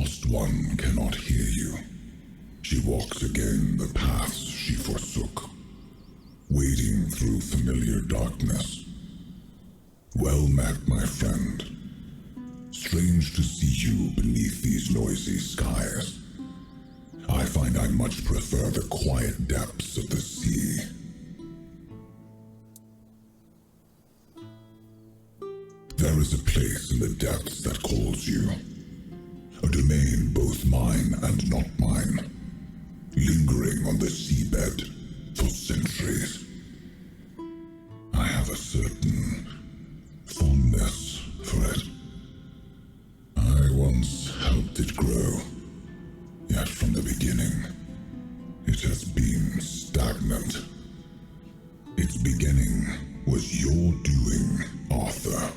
lost one cannot hear you. She walks again the paths she forsook, wading through familiar darkness. Well met, my friend. Strange to see you beneath these noisy skies. I find I much prefer the quiet depths of the sea. There is a place in the depths that calls you. A domain both mine and not mine, lingering on the seabed for centuries. I have a certain fondness for it. I once helped it grow, yet from the beginning, it has been stagnant. Its beginning was your doing, Arthur.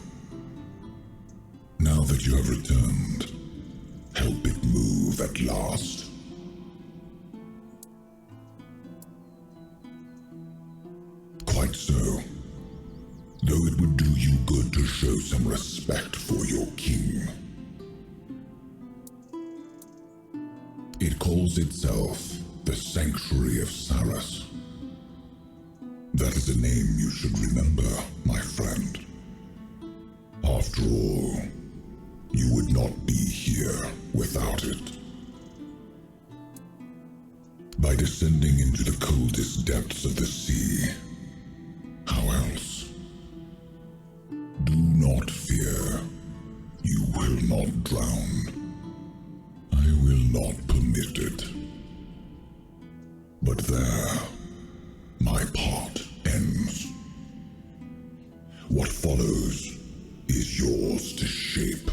Now that you have returned, help it move at last. Quite so. Though it would do you good to show some respect for your king. It calls itself the Sanctuary of Sarras. That is a name you should remember, my friend. After all, you would not be here without it. By descending into the coldest depths of the sea, how else? Do not fear. You will not drown. I will not permit it. But there, my part ends. What follows is yours to shape.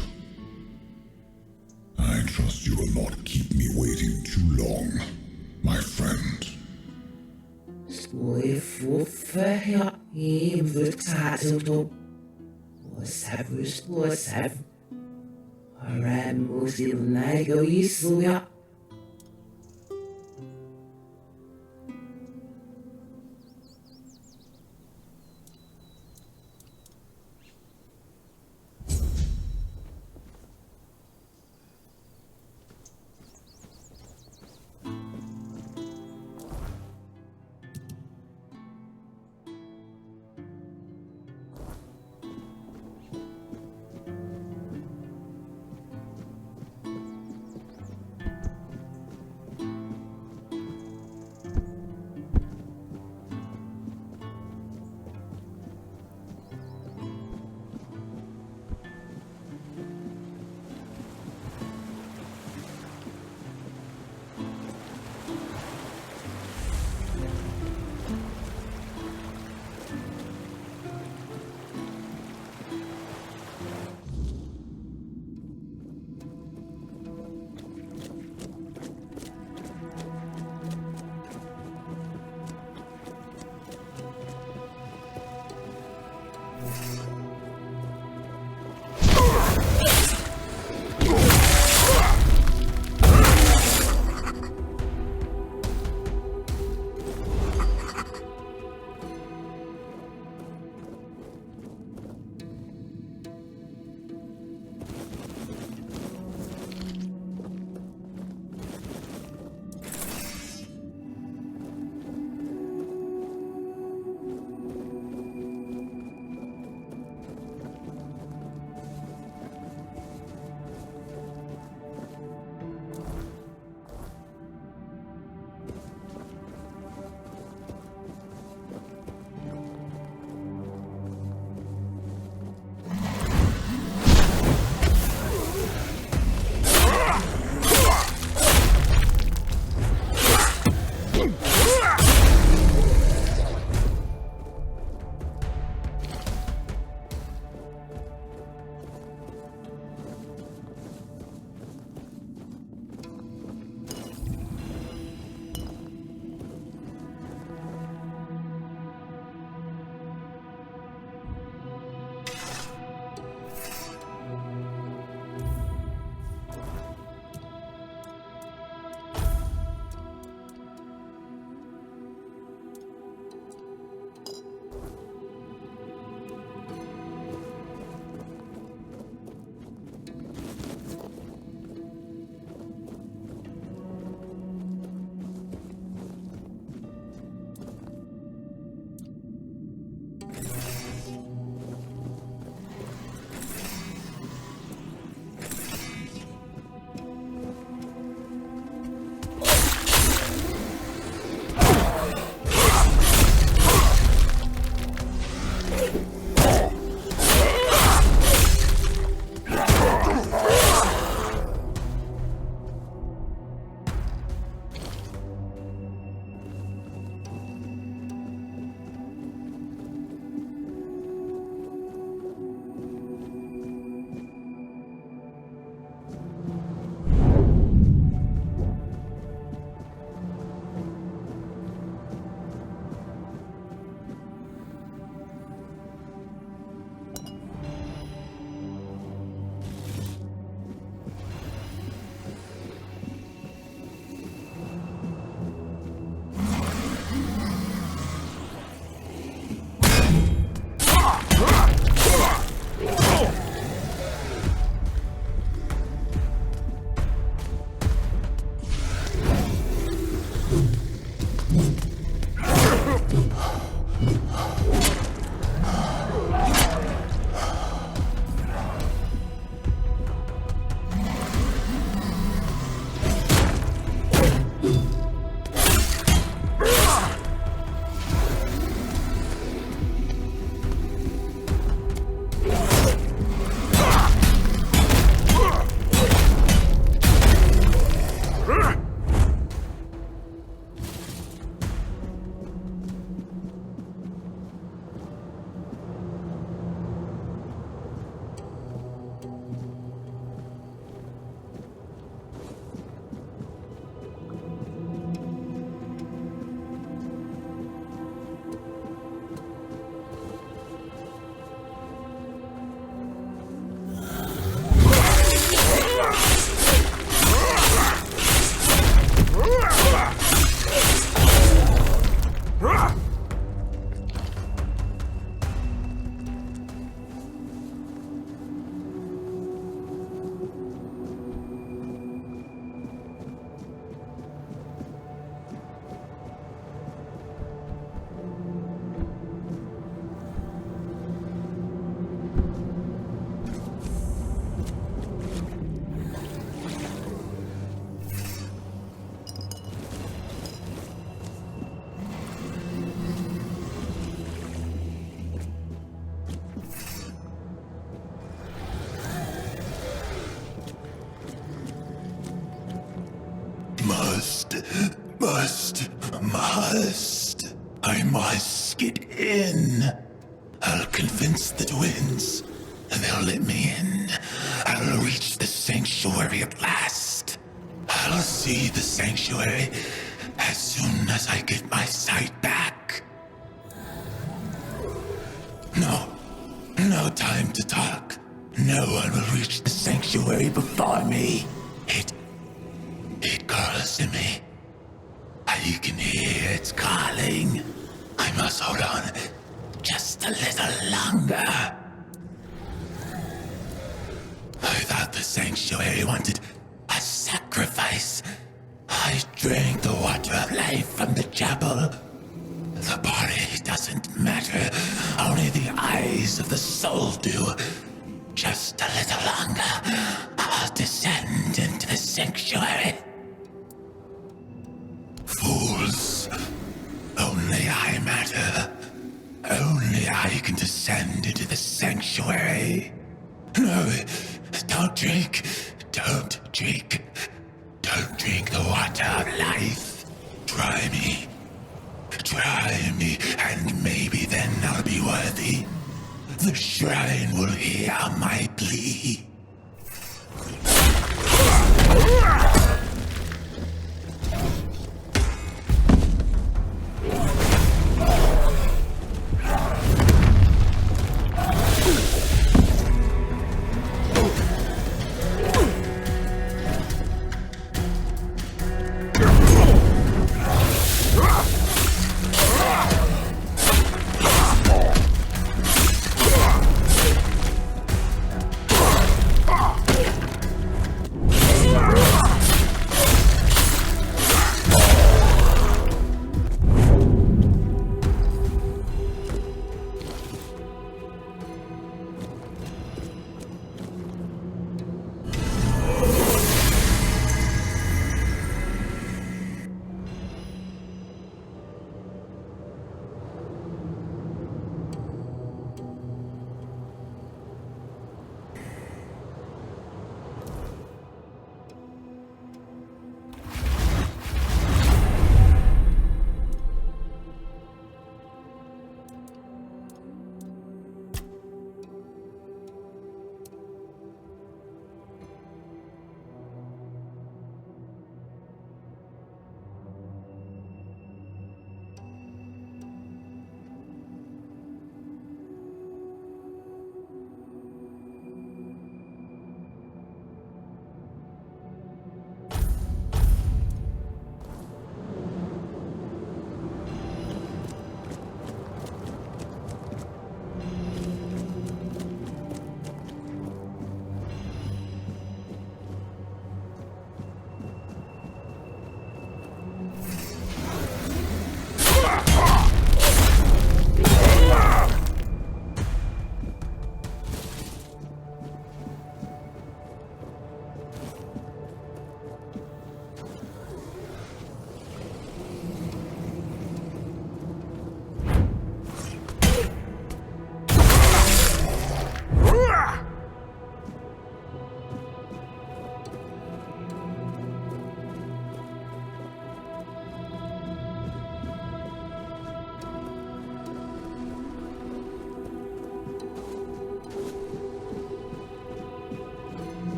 I trust you will not keep me waiting too long, my friend. Must. I must get in. I'll convince the twins. They'll let me in. I'll reach the sanctuary at last. I'll see the sanctuary as soon as I get my sight back. No time to talk. No one will reach the sanctuary before me. It calls to me. I can hear its calling. I must hold on just a little longer. I thought the sanctuary wanted a sacrifice. I drank the water of life from the chapel. The body doesn't matter. Only the eyes of the soul do. Just a little longer. I'll descend into the sanctuary. Fools. Only I matter. Only I can descend into the sanctuary. No, don't drink. Don't drink. Don't drink the water of life. Try me. Try me, and maybe then I'll be worthy. The shrine will hear my plea.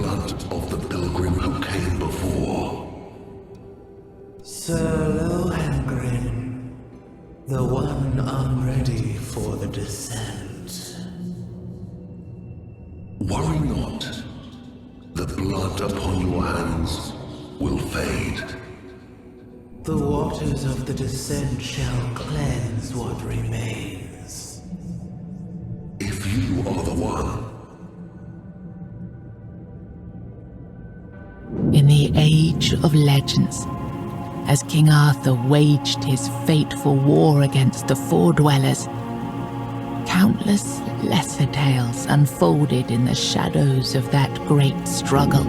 blood of the pilgrim who came before. Sir Lohengrin, the one unready for the descent. Worry not. The blood upon your hands will fade. The waters of the descent shall cleanse what remains. If you are the one. In the Age of Legends, as King Arthur waged his fateful war against the Four-Dwellers, countless lesser tales unfolded in the shadows of that great struggle.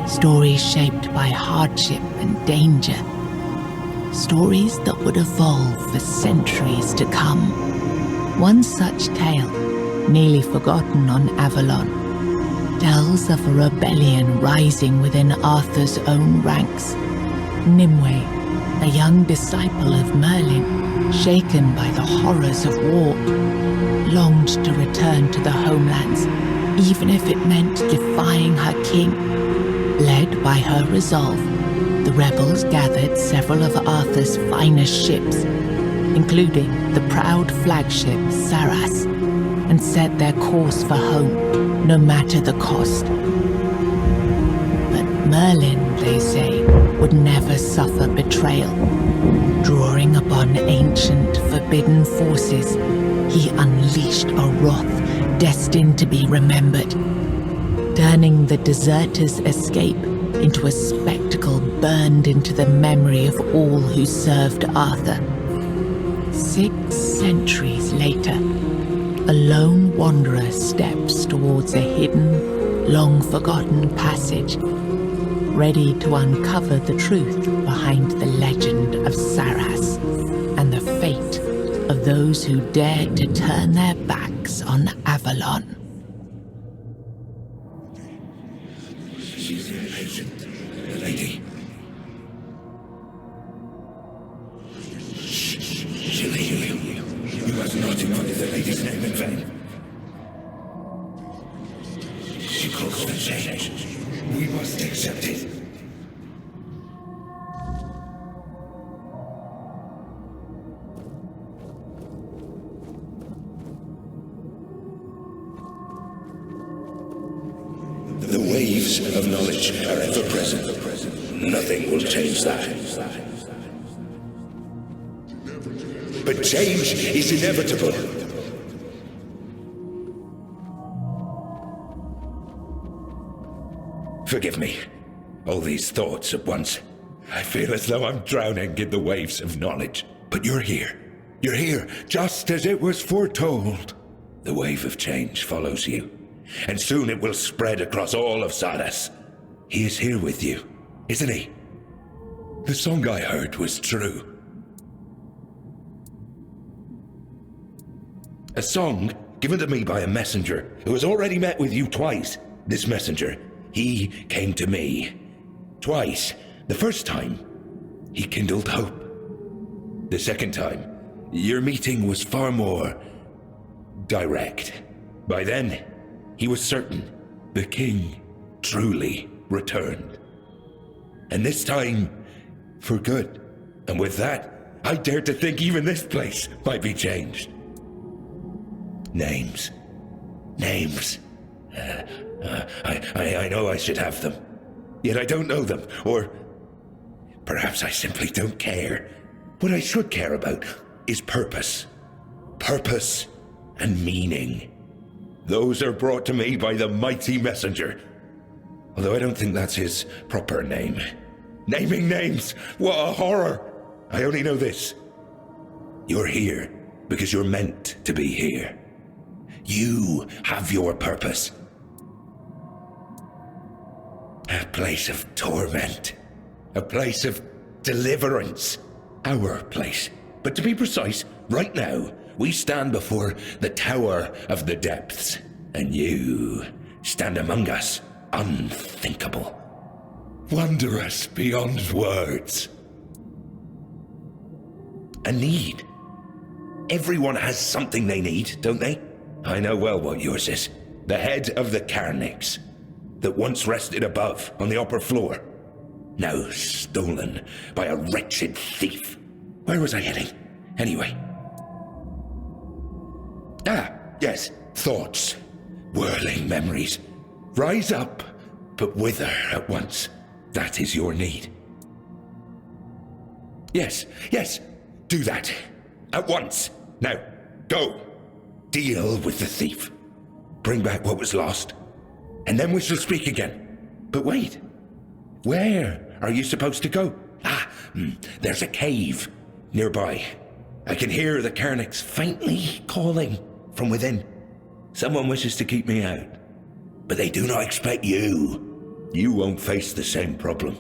Stories shaped by hardship and danger. Stories that would evolve for centuries to come. One such tale, nearly forgotten on Avalon, tells of a rebellion rising within Arthur's own ranks. Nimue, a young disciple of Merlin, shaken by the horrors of war, longed to return to the homelands, even if it meant defying her king. Led by her resolve, the rebels gathered several of Arthur's finest ships, including the proud flagship Sarras, and set their course for home, no matter the cost. But Merlin, they say, would never suffer betrayal. Drawing upon ancient, forbidden forces, he unleashed a wrath destined to be remembered, turning the deserters' escape into a spectacle burned into the memory of all who served Arthur. 6 centuries later, a lone wanderer steps towards a hidden, long-forgotten passage, ready to uncover the truth behind the legend of Sarras and the fate of those who dared to turn their backs on Avalon. She's impatient, the lady. She'll heal you. You must not invoke the lady's name in vain. She calls for change. We must accept it. The waves of knowledge are ever present. Nothing will change that. But change is inevitable. Forgive me. All these thoughts at once. I feel as though I'm drowning in the waves of knowledge. But you're here. You're here, just as it was foretold. The wave of change follows you, and soon it will spread across all of Sarras. He is here with you, isn't he? The song I heard was true. A song given to me by a messenger who has already met with you twice. This messenger, he came to me. Twice. The first time, he kindled hope. The second time, your meeting was far more direct. By then, he was certain the king truly returned. And this time, for good. And with that, I dared to think even this place might be changed. Names. Names. I know I should have them. Yet I don't know them. Or perhaps I simply don't care. What I should care about is purpose. Purpose and meaning. Those are brought to me by the mighty messenger. Although I don't think that's his proper name. Naming names! What a horror! I only know this. You're here because you're meant to be here. You have your purpose. A place of torment. A place of deliverance. Our place. But to be precise, right now, we stand before the Tower of the Depths. And you stand among us, unthinkable. Wondrous beyond words. A need. Everyone has something they need, don't they? I know well what yours is. The head of the Carnix. that once rested above on the upper floor. Now stolen by a wretched thief. Where was I heading? Anyway. Ah, yes, thoughts. Whirling memories. Rise up, but wither at once. That is your need. Yes, do that. At once. Now, go. Deal with the thief. Bring back what was lost. And then we shall speak again. But wait. Where are you supposed to go? There's a cave nearby. I can hear the Carnix faintly calling from within. Someone wishes to keep me out. But they do not expect you. You won't face the same problem.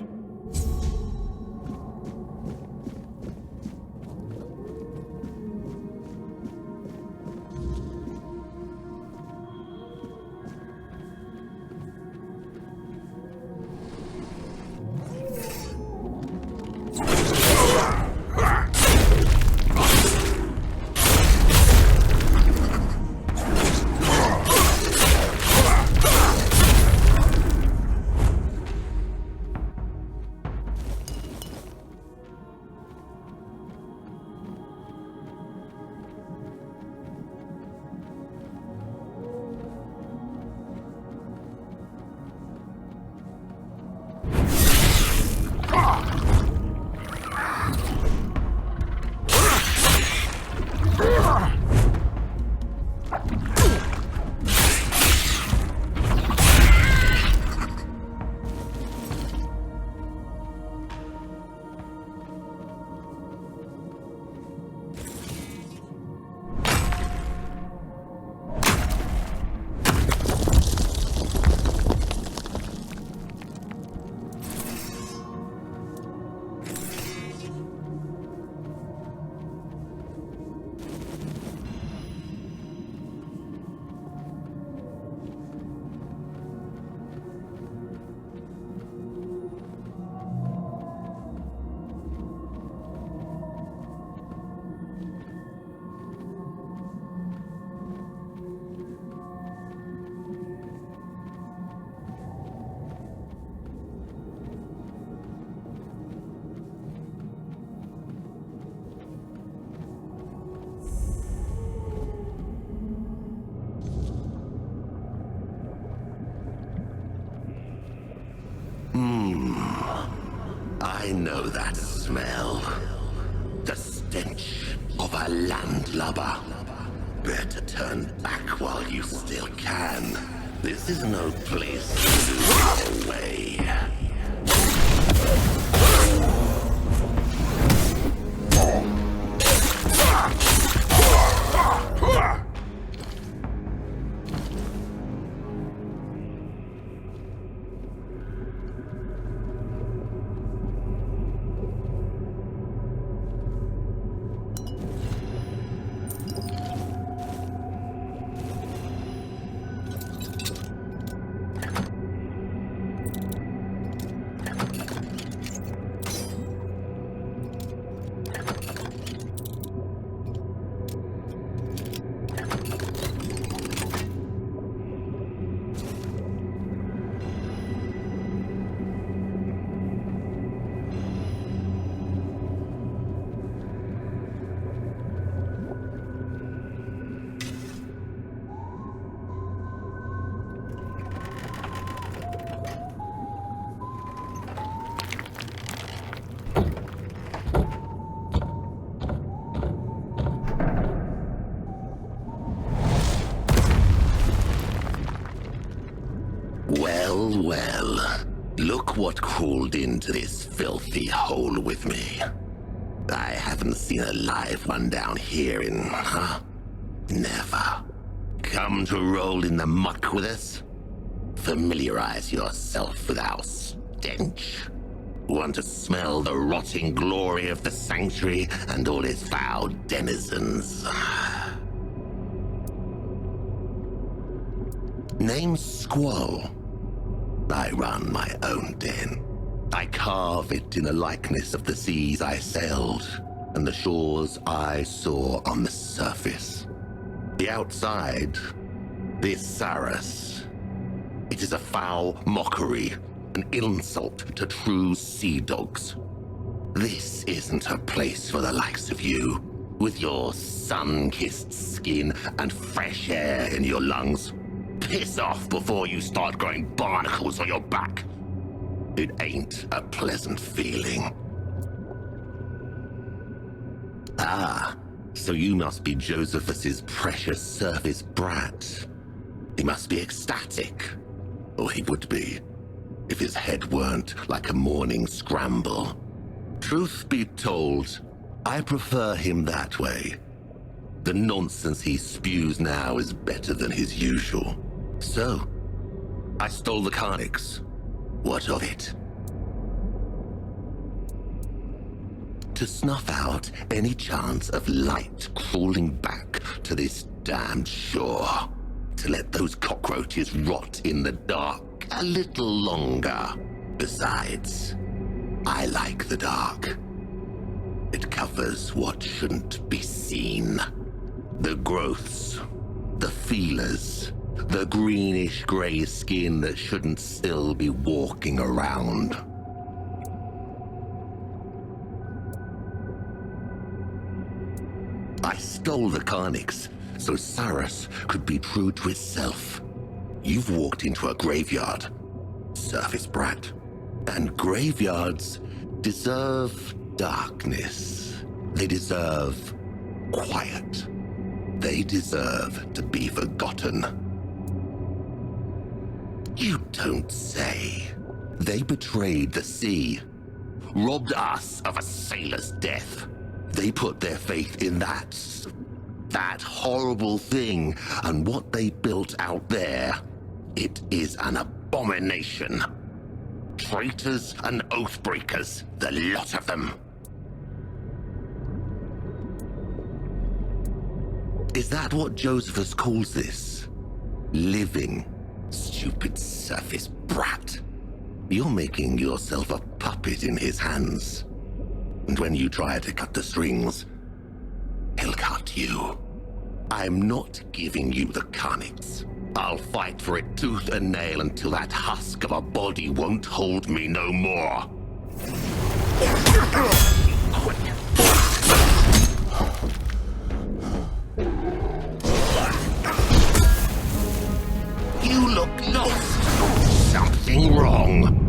I know that smell. The stench of a landlubber. Better turn back while you still can. This is no place to lose your way. Well, look what crawled into this filthy hole with me. I haven't seen a live one down here in, never. Come to roll in the muck with us? Familiarize yourself with our stench. Want to smell the rotting glory of the sanctuary and all its foul denizens? Name's Squall. I run my own den. I carve it in the likeness of the seas I sailed and the shores I saw on the surface. The outside, this Sarras, It is a foul mockery, an insult to true sea dogs. This isn't a place for the likes of you, with your sun-kissed skin and fresh air in your lungs. Piss off before you start growing barnacles on your back. It ain't a pleasant feeling. Ah, so you must be Josephus's precious service brat. He must be ecstatic, or he would be, if his head weren't like a morning scramble. Truth be told, I prefer him that way. The nonsense he spews now is better than his usual. So, I stole the Carnix. What of it? To snuff out any chance of light crawling back to this damned shore. To let those cockroaches rot in the dark a little longer. Besides, I like the dark. It covers what shouldn't be seen. The growths, the feelers, the greenish-gray skin that shouldn't still be walking around. I stole the Carnix so Sarras could be true to itself. You've walked into a graveyard, surface brat, and graveyards deserve darkness. They deserve quiet. They deserve to be forgotten. You don't say. They betrayed the sea, robbed us of a sailor's death. They put their faith in that horrible thing, and what they built out there, it is an abomination. Traitors and oathbreakers, the lot of them. Is that what Josephus calls this? Living, stupid surface brat. You're making yourself a puppet in his hands. And when you try to cut the strings, he'll cut you. I'm not giving you the Carnix. I'll fight for it tooth and nail until that husk of a body won't hold me no more. You look lost. Something wrong.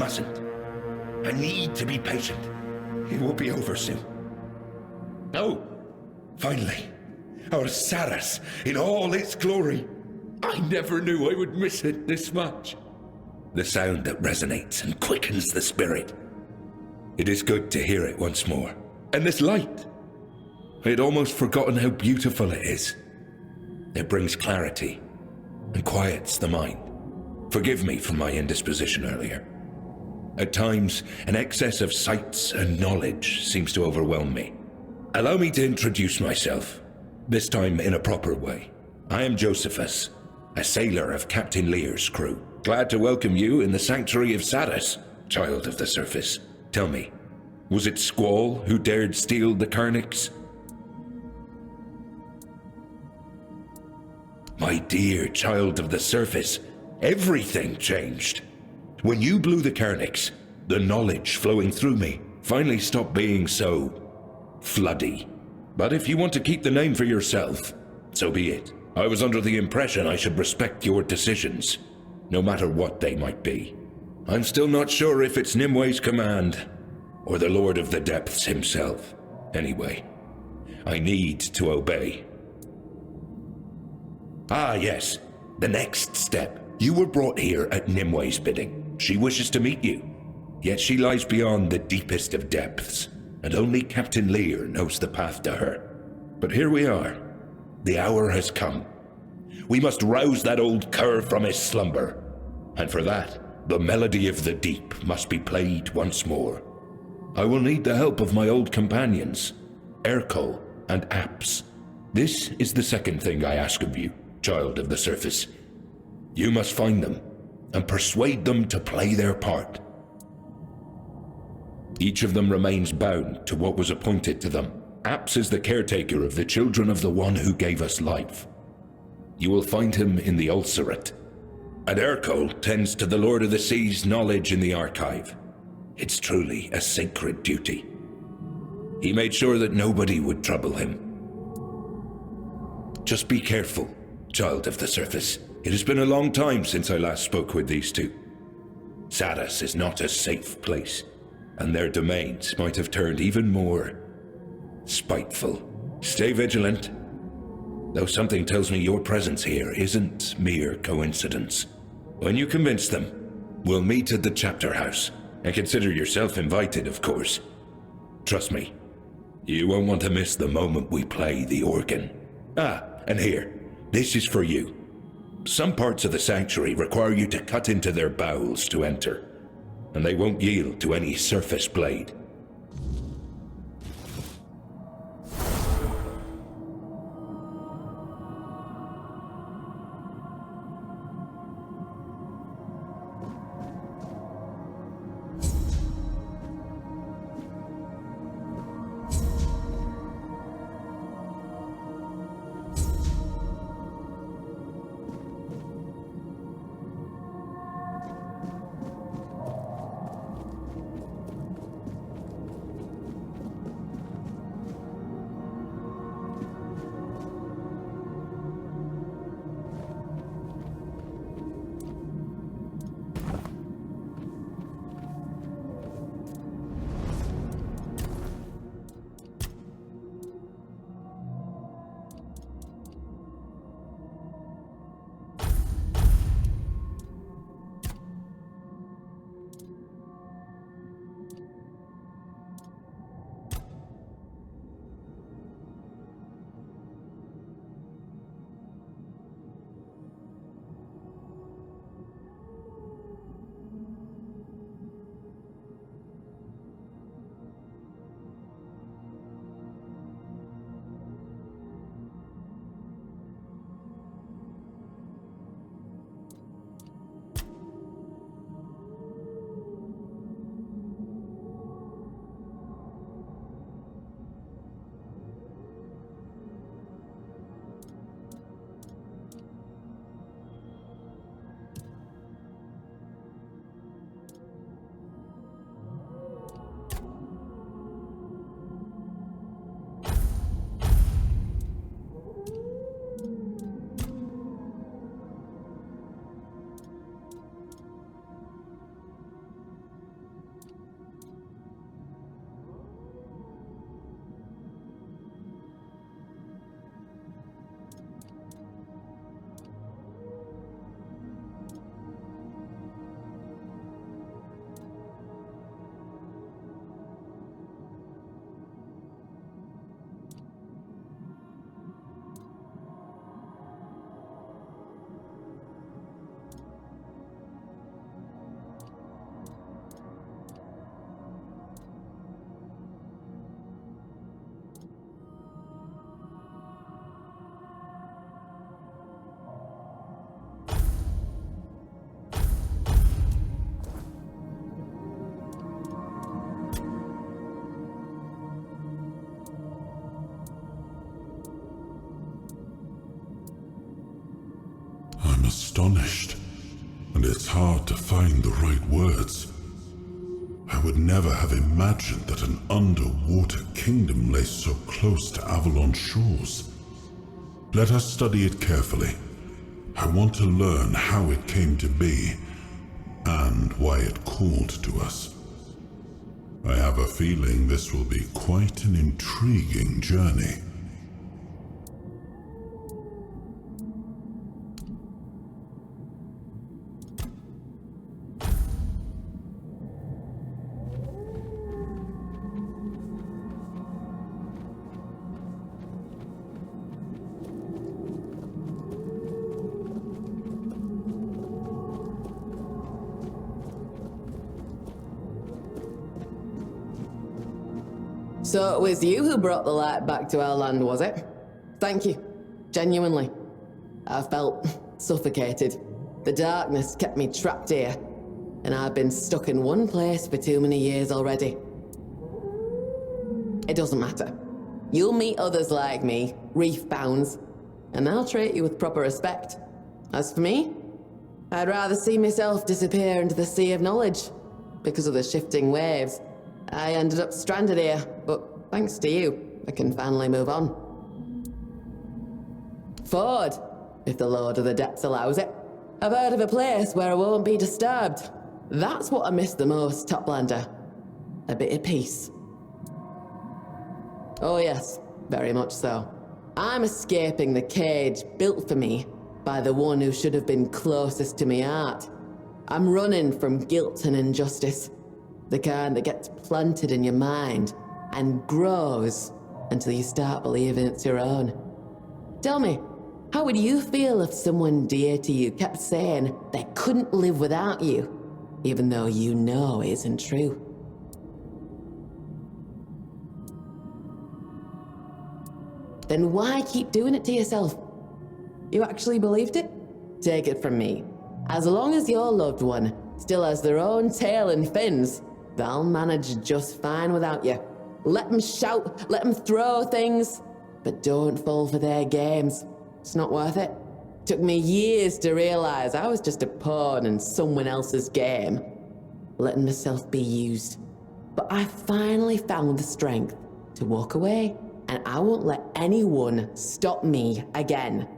mustn't. I need to be patient. It will be over soon. Oh, finally, our Sarras in all its glory. I never knew I would miss it this much. The sound that resonates and quickens the spirit. It is good to hear it once more. And this light. I had almost forgotten how beautiful it is. It brings clarity and quiets the mind. Forgive me for my indisposition earlier. At times, an excess of sights and knowledge seems to overwhelm me. Allow me to introduce myself, this time in a proper way. I am Josephus, a sailor of Captain Lear's crew. Glad to welcome you in the sanctuary of Sarras, child of the surface. Tell me, was it Squall who dared steal the Carnix? My dear child of the surface, everything changed. When you blew the Carnix, the knowledge flowing through me finally stopped being so floody. But if you want to keep the name for yourself, so be it. I was under the impression I should respect your decisions, no matter what they might be. I'm still not sure if it's Nimwe's command, or the Lord of the Depths himself. Anyway, I need to obey. Ah, yes, the next step. You were brought here at Nimwe's bidding. She wishes to meet you, yet she lies beyond the deepest of depths, and only Captain Lear knows the path to her. But here we are. The hour has come. We must rouse that old cur from his slumber, and for that, the melody of the deep must be played once more. I will need the help of my old companions, Ercol and Apps. This is the second thing I ask of you, child of the surface. You must find them and persuade them to play their part. Each of them remains bound to what was appointed to them. Apps is the caretaker of the children of the one who gave us life. You will find him in the Ulcerate. And Ercol tends to the Lord of the Sea's knowledge in the archive. It's truly a sacred duty. He made sure that nobody would trouble him. Just be careful, child of the surface. It has been a long time since I last spoke with these two. Sarras is not a safe place, and their domains might have turned even more spiteful. Stay vigilant, though something tells me your presence here isn't mere coincidence. When you convince them, we'll meet at the chapter house, and consider yourself invited, of course. Trust me, you won't want to miss the moment we play the organ. Ah, and here, this is for you. Some parts of the sanctuary require you to cut into their bowels to enter, and they won't yield to any surface blade. astonished, and it's hard to find the right words. I would never have imagined that an underwater kingdom lay so close to Avalon shores. Let us study it carefully. I want to learn how it came to be, and why it called to us. I have a feeling this will be quite an intriguing journey. So it was you who brought the light back to our land, was it? Thank you. Genuinely. I felt suffocated. The darkness kept me trapped here, and I've been stuck in one place for too many years already. It doesn't matter. You'll meet others like me, reef-bounds, and they'll treat you with proper respect. As for me, I'd rather see myself disappear into the sea of knowledge. Because of the shifting waves, I ended up stranded here, but thanks to you, I can finally move on. Forward, if the Lord of the Depths allows it. I've heard of a place where I won't be disturbed. That's what I miss the most, Toplander. A bit of peace. Oh yes, very much so. I'm escaping the cage built for me by the one who should have been closest to my heart. I'm running from guilt and injustice. The kind that gets planted in your mind and grows until you start believing it's your own. Tell me, how would you feel if someone dear to you kept saying they couldn't live without you, even though you know it isn't true? Then why keep doing it to yourself? You actually believed it? Take it from me. As long as your loved one still has their own tail and fins, they'll manage just fine without you. Let them shout, let them throw things, but don't fall for their games. It's not worth it. Took me years to realize I was just a pawn in someone else's game, letting myself be used. But I finally found the strength to walk away, and I won't let anyone stop me again.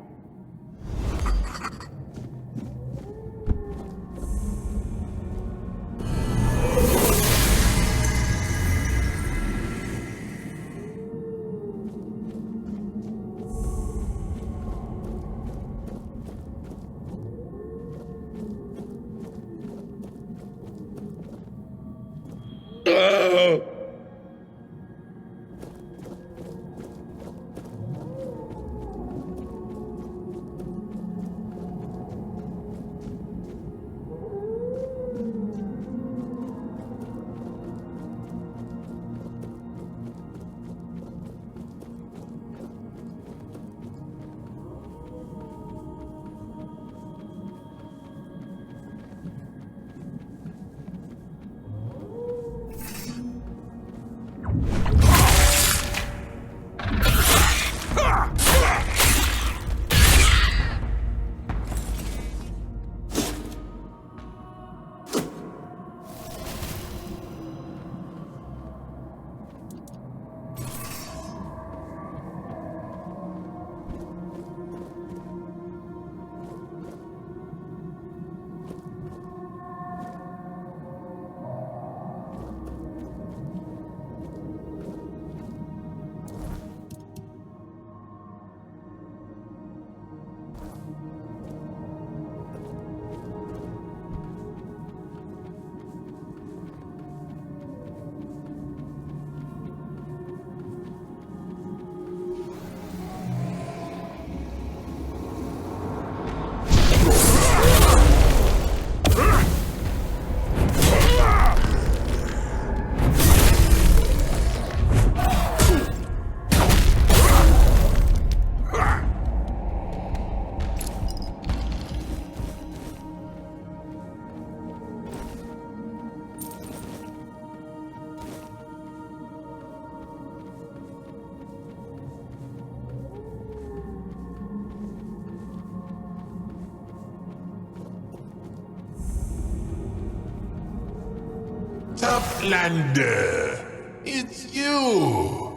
Toplander! It's you!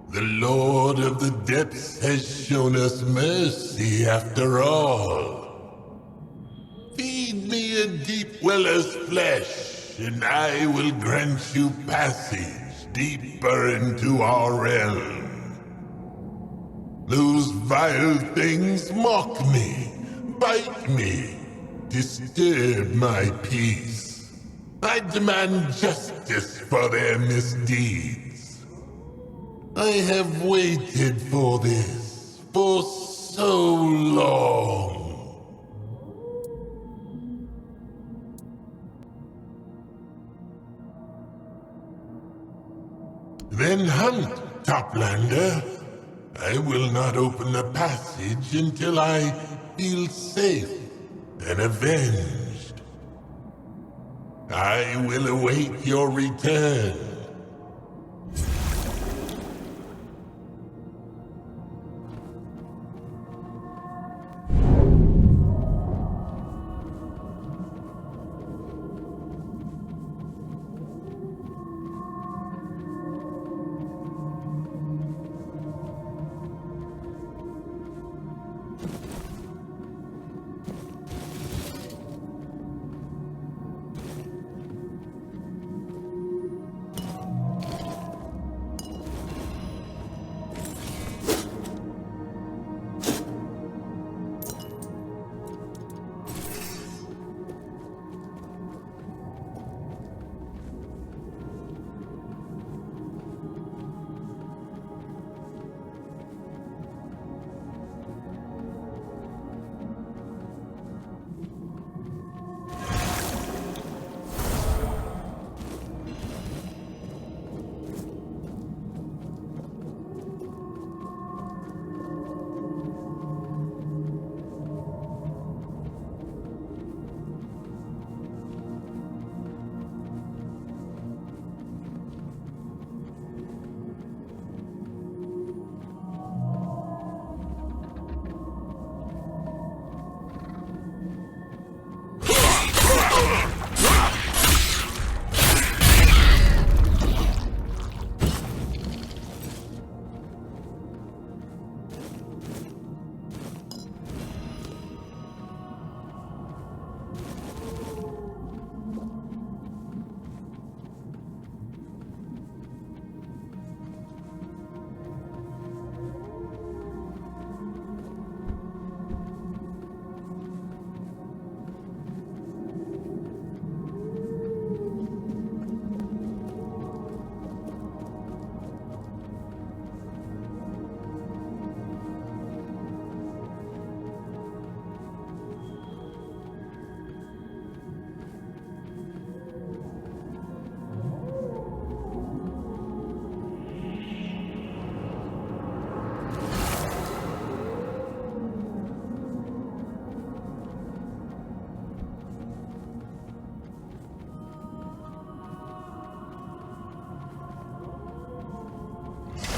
The Lord of the Depths has shown us mercy after all. Feed me a deep weller's flesh, and I will grant you passage deeper into our realm. Those vile things mock me, bite me, disturb my peace. I demand justice for their misdeeds. I have waited for this for so long. Then hunt, Toplander. I will not open the passage until I feel safe and avenged. I will await your return.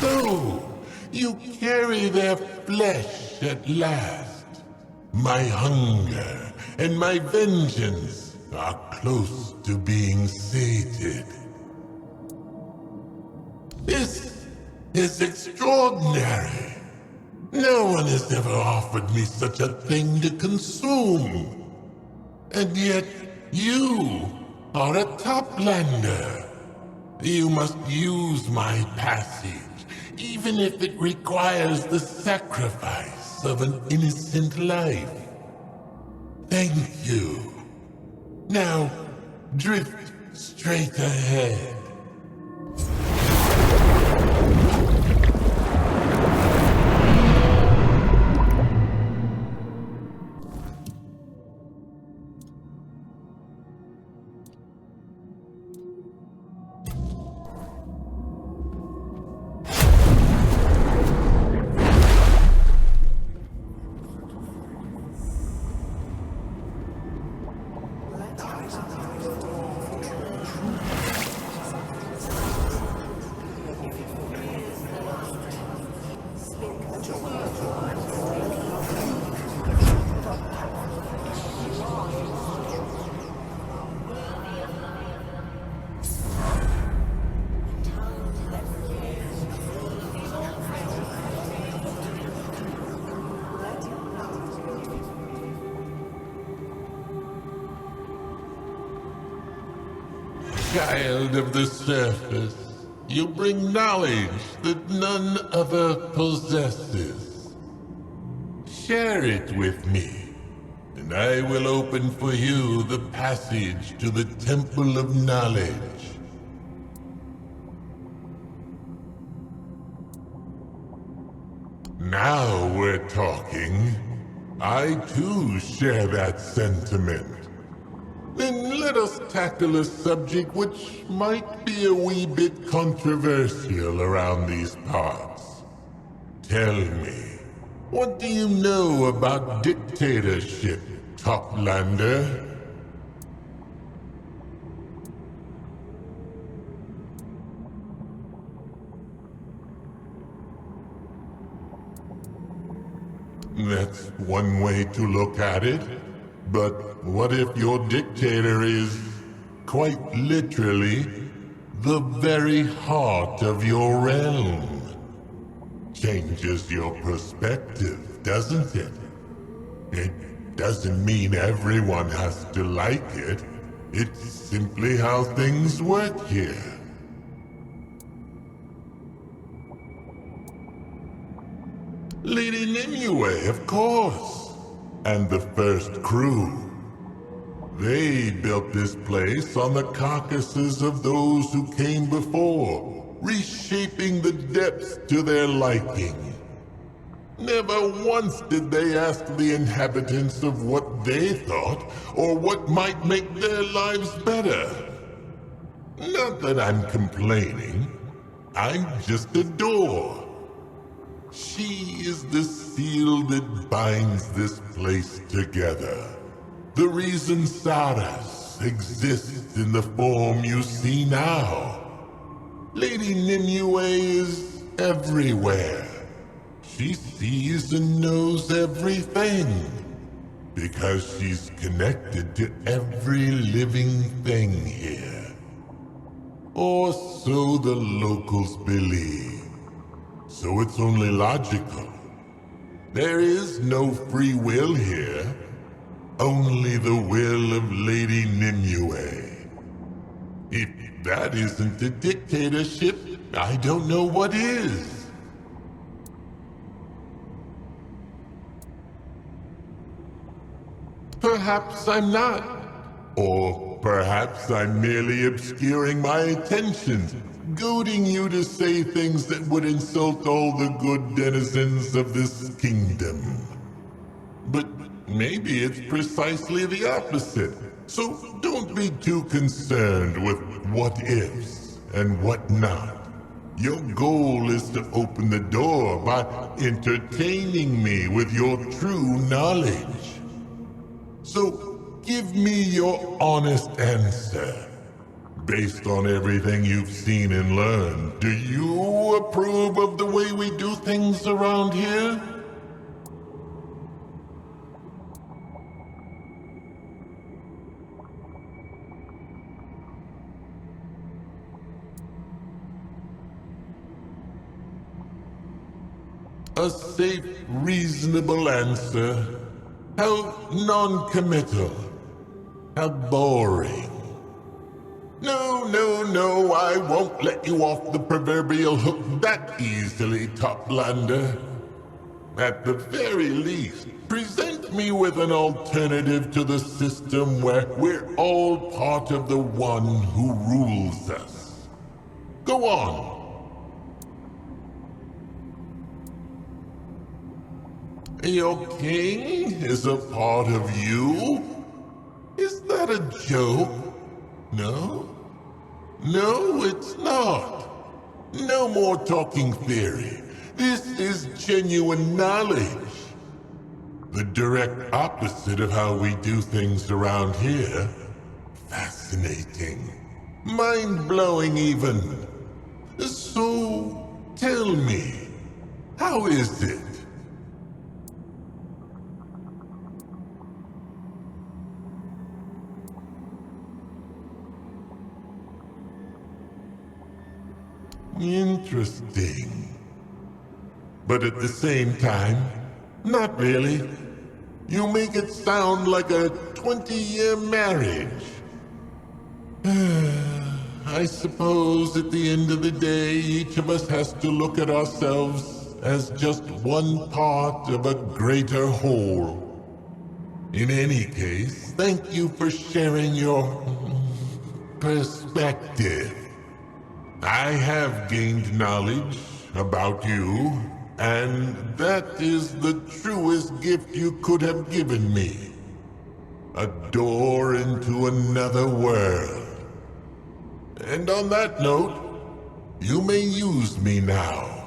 So, you carry their flesh at last. My hunger and my vengeance are close to being sated. This is extraordinary. No one has ever offered me such a thing to consume. And yet, you are a Toplander. You must use my passage, even if it requires the sacrifice of an innocent life. Thank you. Now, drift straight ahead. child of the surface. You bring knowledge that none other possesses. Share it with me, and I will open for you the passage to the Temple of Knowledge. Now we're talking. I too share that sentiment. Then let us tackle a subject which might be a wee bit controversial around these parts. Tell me, what do you know about dictatorship, Toplander? That's one way to look at it. But what if your dictator is, quite literally, the very heart of your realm? Changes your perspective, doesn't it? It doesn't mean everyone has to like it. It's simply how things work here. Lady Nimue, of course. And the first crew. They built this place on the carcasses of those who came before, reshaping the depths to their liking. Never once did they ask the inhabitants of what they thought, or what might make their lives better. Not that I'm complaining. I'm just a door. She is the seal that binds this place together. The reason Sarras exists in the form you see now. Lady Nimue is everywhere. She sees and knows everything. Because she's connected to every living thing here. Or so the locals believe. So it's only logical. There is no free will here. Only the will of Lady Nimue. If that isn't a dictatorship, I don't know what is. Perhaps I'm not. Or perhaps I'm merely obscuring my intentions, goading you to say things that would insult all the good denizens of this kingdom. But maybe it's precisely the opposite. So don't be too concerned with what-ifs and what-not. Your goal is to open the door by entertaining me with your true knowledge. So give me your honest answer. Based on everything you've seen and learned, do you approve of the way we do things around here? A safe, reasonable answer. How non-committal. How boring. No, I won't let you off the proverbial hook that easily, Toplander. At the very least, present me with an alternative to the system where we're all part of the one who rules us. Go on. Your king is a part of you? Is that a joke? No? No, it's not. No more talking theory. This is genuine knowledge. The direct opposite of how we do things around here. Fascinating. Mind-blowing even. So, tell me, how is it? Interesting. But at the same time, not really. You make it sound like a 20-year marriage. I suppose at the end of the day, each of us has to look at ourselves as just one part of a greater whole. In any case, thank you for sharing your perspective. I have gained knowledge about you, and that is the truest gift you could have given me. A door into another world. And on that note, you may use me now.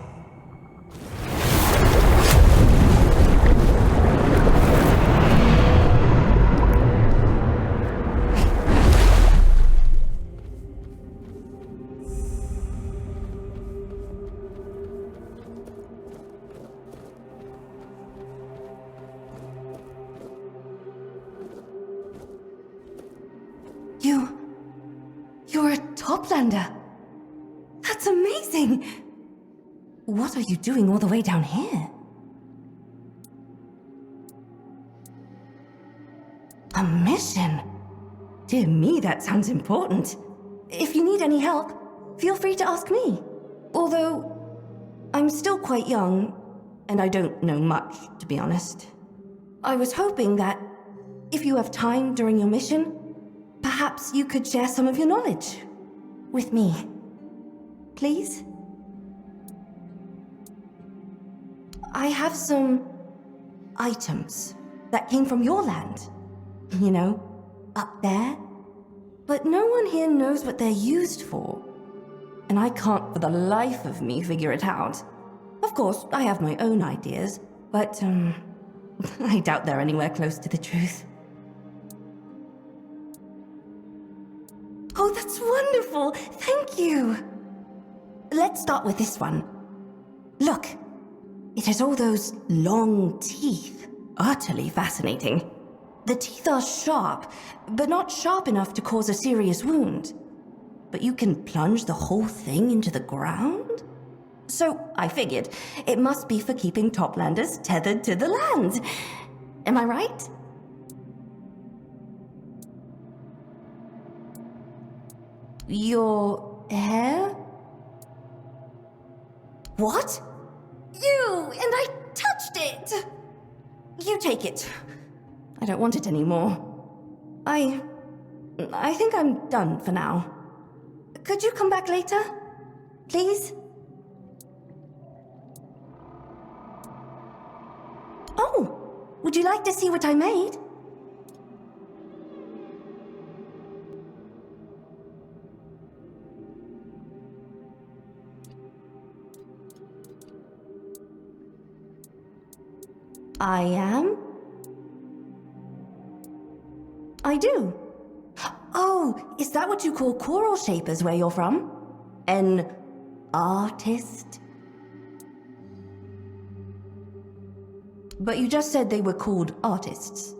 You're a Toplander. That's amazing. What are you doing all the way down here? A mission? Dear me, that sounds important. If you need any help, feel free to ask me. Although, I'm still quite young, and I don't know much, to be honest. I was hoping that, if you have time during your mission, perhaps you could share some of your knowledge with me. Please? I have some items that came from your land. You know, up there. But no one here knows what they're used for. And I can't for the life of me figure it out. Of course, I have my own ideas, but I doubt they're anywhere close to the truth. Oh, that's wonderful! Thank you! Let's start with this one. Look, it has all those long teeth. Utterly fascinating. The teeth are sharp, but not sharp enough to cause a serious wound. But you can plunge the whole thing into the ground? So I figured it must be for keeping Toplanders tethered to the land. Am I right? Your hair? What? You! And I touched it! You take it. I don't want it anymore. I think I'm done for now. Could you come back later? Please? Oh! Would you like to see what I made? I am? I do. Oh, is that what you call coral shapers where you're from? An artist? But you just said they were called artists.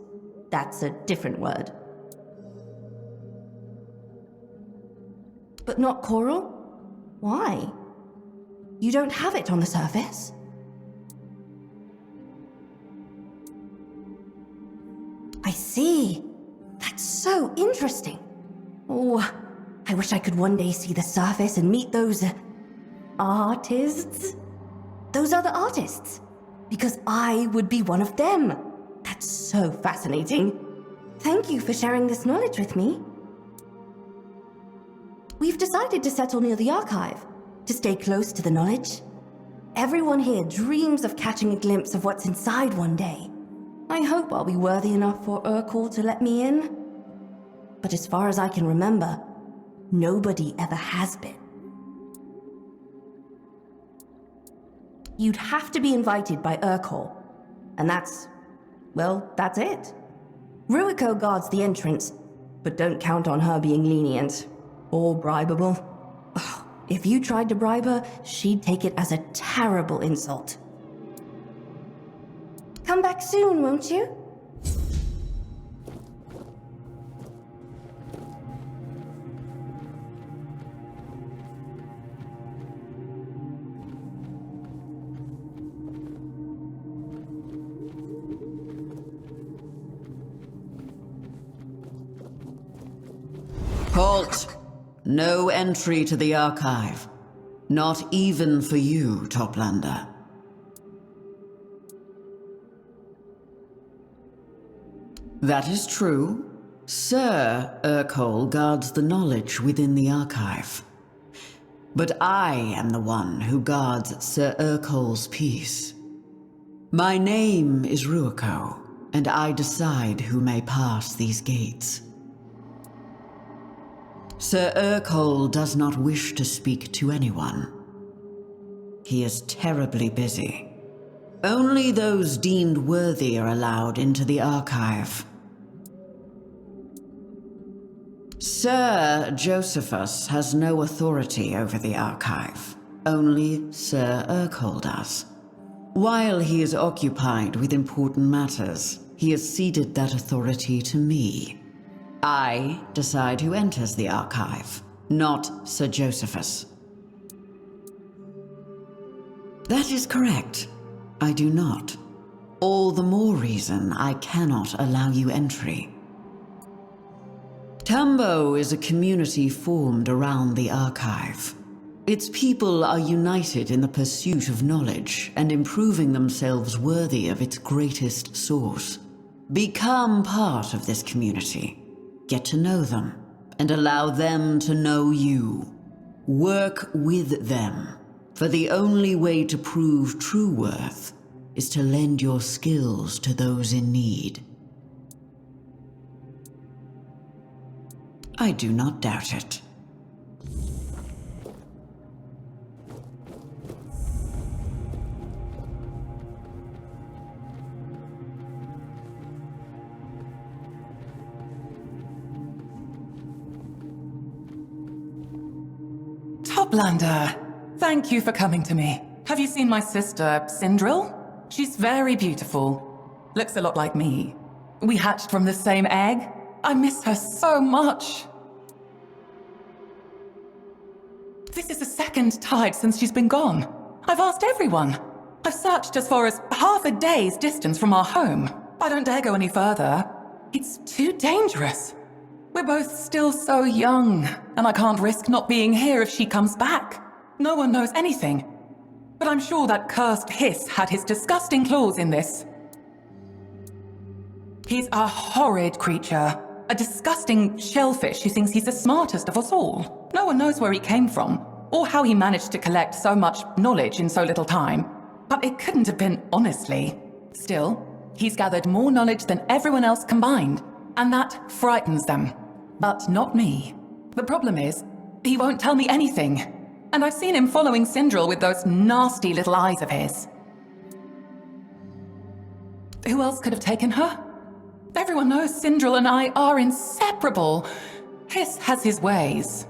That's a different word. But not coral? Why? You don't have it on the surface? I see. That's so interesting. Oh, I wish I could one day see the surface and meet those artists. Those other artists. Because I would be one of them. That's so fascinating. Thank you for sharing this knowledge with me. We've decided to settle near the archive, to stay close to the knowledge. Everyone here dreams of catching a glimpse of what's inside one day. I hope I'll be worthy enough for Urkel to let me in. But as far as I can remember, nobody ever has been. You'd have to be invited by Urkel. And that's it. Ruiko guards the entrance, but don't count on her being lenient. Or bribable. Ugh, if you tried to bribe her, she'd take it as a terrible insult. Come back soon, won't you? Halt! No entry to the archive. Not even for you, Toplander. That is true. Sir Urkol guards the knowledge within the archive. But I am the one who guards Sir Urkol's peace. My name is Ruako, and I decide who may pass these gates. Sir Urkol does not wish to speak to anyone. He is terribly busy. Only those deemed worthy are allowed into the archive. Sir Josephus has no authority over the archive. Only Sir Urkol does. While he is occupied with important matters, he has ceded that authority to me. I decide who enters the archive, not Sir Josephus. That is correct. I do not. All the more reason I cannot allow you entry. Tambo is a community formed around the archive. Its people are united in the pursuit of knowledge and improving themselves worthy of its greatest source. Become part of this community. Get to know them, and allow them to know you. Work with them, for the only way to prove true worth is to lend your skills to those in need. I do not doubt it. Toplander, thank you for coming to me. Have you seen my sister, Sindril? She's very beautiful. Looks a lot like me. We hatched from the same egg. I miss her so much. This is the second tide since she's been gone. I've asked everyone. I've searched as far as half a day's distance from our home. I don't dare go any further. It's too dangerous. We're both still so young, and I can't risk not being here if she comes back. No one knows anything. But I'm sure that cursed Hiss had his disgusting claws in this. He's a horrid creature. A disgusting shellfish who thinks he's the smartest of us all. No one knows where he came from, or how he managed to collect so much knowledge in so little time. But it couldn't have been honestly. Still, he's gathered more knowledge than everyone else combined, and that frightens them. But not me. The problem is, he won't tell me anything. And I've seen him following Sindril with those nasty little eyes of his. Who else could have taken her? Everyone knows Sindril and I are inseparable. Hiss has his ways.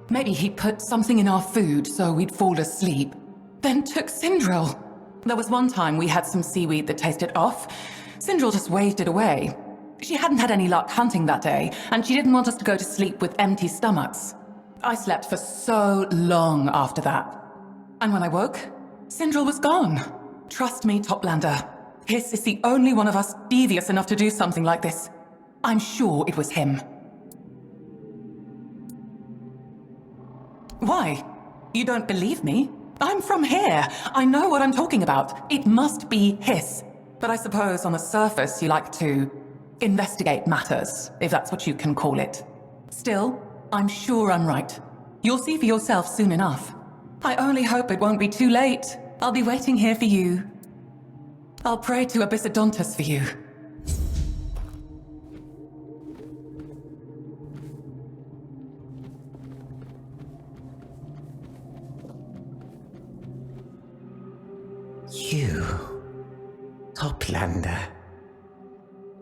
Maybe he put something in our food so we'd fall asleep, then took Sindril. There was one time we had some seaweed that tasted off. Sindril just waved it away. She hadn't had any luck hunting that day, and she didn't want us to go to sleep with empty stomachs. I slept for so long after that. And when I woke, Sindril was gone. Trust me, Toplander. Hiss is the only one of us devious enough to do something like this. I'm sure it was him. Why? You don't believe me? I'm from here. I know what I'm talking about. It must be Hiss. But I suppose on the surface you like to investigate matters, if that's what you can call it. Still, I'm sure I'm right. You'll see for yourself soon enough. I only hope it won't be too late. I'll be waiting here for you. I'll pray to Abyssodontus for you. You, Toplander.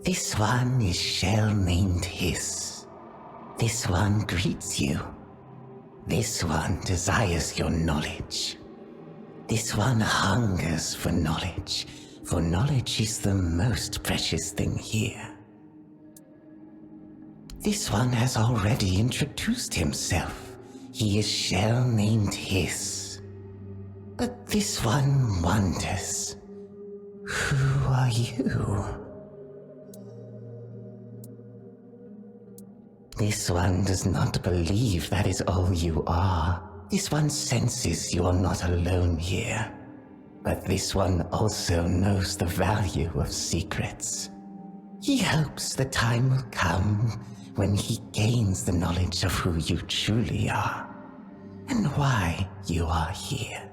This one is shell named Hiss. This one greets you. This one desires your knowledge. This one hungers for knowledge is the most precious thing here. This one has already introduced himself. He is shell named Hiss. But this one wonders, who are you? This one does not believe that is all you are. This one senses you are not alone here. But this one also knows the value of secrets. He hopes the time will come when he gains the knowledge of who you truly are and why you are here.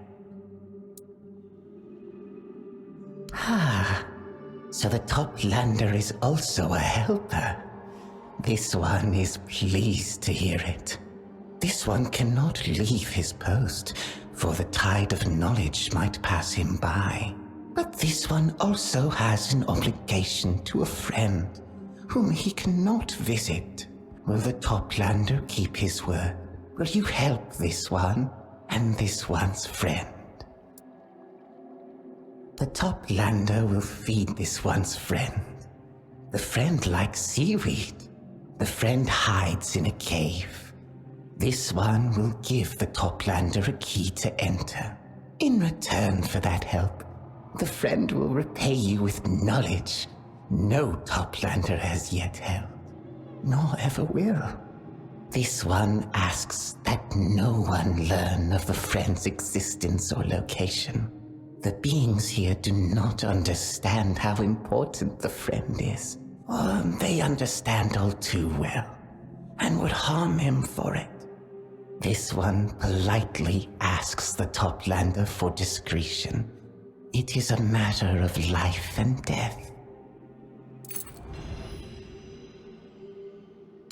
So the Toplander is also a helper. This one is pleased to hear it. This one cannot leave his post, for the tide of knowledge might pass him by. But this one also has an obligation to a friend, whom he cannot visit. Will the Toplander keep his word? Will you help this one and this one's friend? The Toplander will feed this one's friend. The friend likes seaweed. The friend hides in a cave. This one will give the Toplander a key to enter. In return for that help, the friend will repay you with knowledge no Toplander has yet held, nor ever will. This one asks that no one learn of the friend's existence or location. The beings here do not understand how important the friend is, or they understand all too well, and would harm him for it. This one politely asks the Toplander for discretion. It is a matter of life and death.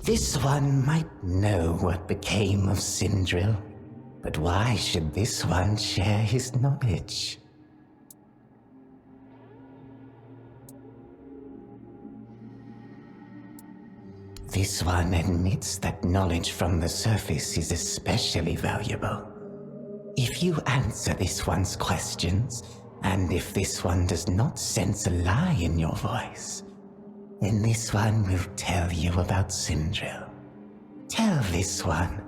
This one might know what became of Sindril, but why should this one share his knowledge? This one admits that knowledge from the surface is especially valuable. If you answer this one's questions, and if this one does not sense a lie in your voice, then this one will tell you about Sindril. Tell this one,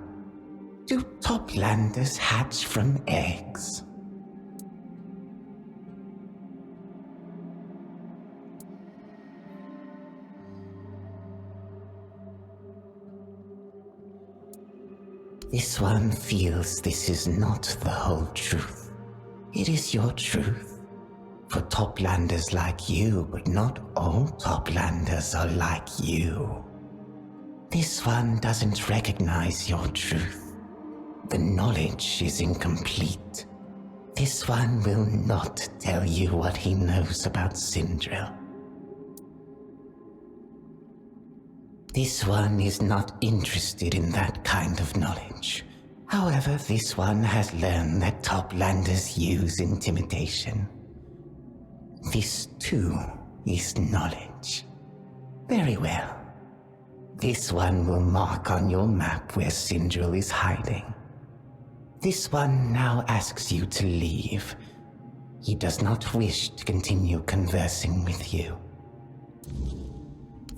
do Toplanders hatch from eggs? This one feels this is not the whole truth. It is your truth. For Toplanders like you, but not all Toplanders are like you. This one doesn't recognize your truth. The knowledge is incomplete. This one will not tell you what he knows about Sindril. This one is not interested in that kind of knowledge. However, this one has learned that Toplanders use intimidation. This too is knowledge. Very well. This one will mark on your map where Sindril is hiding. This one now asks you to leave. He does not wish to continue conversing with you.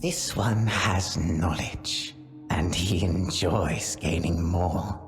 This one has knowledge, and he enjoys gaining more.